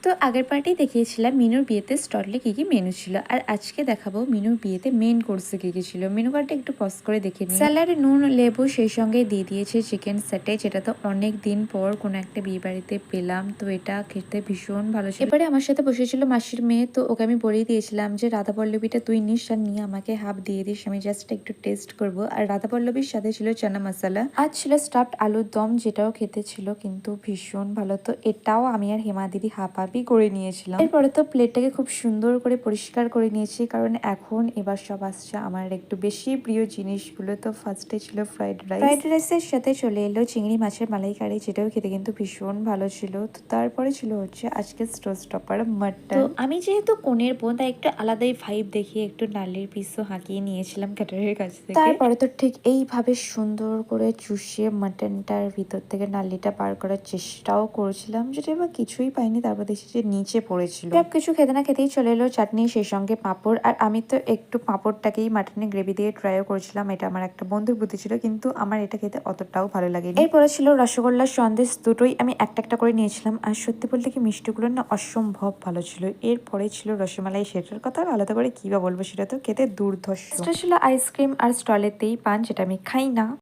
তো আগের পার্টেই দেখিয়েছিলাম মিনুর বিয়েতে স্টলে কি কি মেনু ছিল, আর আজকে দেখাবো মিনুর বিয়েতে মেন কোর্সে কি কি ছিল। মেনু কার্ডটা একটু পজ করে দেখে নিই। স্যালাড, নুন, লেবু, সেই সঙ্গে দিয়ে দিয়েছে চিকেন স্যাটে, যেটা তো অনেক দিন পর কোনো একটা বিয়ে বাড়িতে পেলাম, তো এটা খেতে ভীষণ ভালো ছিল। এবারে আমার সাথে বসেছিল মাসির মেয়ে, তো ওকে আমি বলেই দিয়েছিলাম যে রাধা পল্লবীটা তুই নিস আর নিয়ে আমাকে হাফ দিয়ে দিস, আমি জাস্ট একটু টেস্ট করব। আর রাধা পল্লবীর সাথে ছিল চানা মশলা, আর ছিল স্টাফড আলুর দম, যেটাও খেতে ছিল কিন্তু ভীষণ ভালো। তো এটাও আমি আর হেমা দিদি হাফ করে নিয়েছিলাম। এরপরে তো প্লেটটাকে খুব সুন্দর করে পরিষ্কার করে নিয়েছি, কারণ এখন এবার সব আসছে আমার একটু বেশি প্রিয় জিনিসগুলো। তো ফার্স্টে ছিল ফ্রাইড রাইসের সাথে চলে এলো চিংড়ি মাছের মালাইকারি, যেটাও খেতে কিন্তু ভীষণ ভালো ছিল। তো তারপরে ছিল হচ্ছে আজকে স্টোস্টপার মাটন। তো আমি যেহেতু কোণের বোন, তাই একটু আলাদাই ভাইব দেখিয়ে একটু নালির পিসও হাঁকিয়ে নিয়েছিলাম ক্যাটারের কাছ থেকে। তারপরে তো ঠিক এইভাবে সুন্দর করে চুষিয়ে মাটনটার ভিতর থেকে নালিটা বার করার চেষ্টাও করেছিলাম, যেটা এবার কিছুই পাইনি। তারপর দেখছি যে নিচে পড়েছিল। সব কিছু খেতে না খেতেই চলে এলো চাটনি, সেই সঙ্গে পাঁপড়। আর আমি তো একটু পাঁপড়টাকেই মাটনের গ্রেভি দিয়ে ট্রাইও করেছিলাম, এটা আমার একটা বন্ধুর বুদ্ধি ছিল, কিন্তু আমার এটা খেতে অতটাও ভালো লাগেনি। এরপরে ছিল রসগোল্লা, সন্দেশ, দুটোই আমি একটা একটা করে নিয়েছিলাম। আর সত্যি বলতে কি মিষ্টিগুলো না অসম্ভব ভালো ছিল। এরপরে ছিল রসমালাই, সেটার কথা আর আলাদা করে কি বা বলবো, সেটা তো খেতে দুর্ধর্ষ ছিল। আইসক্রিম আর স্টলেতেই পান, যেটা আমি খাই না।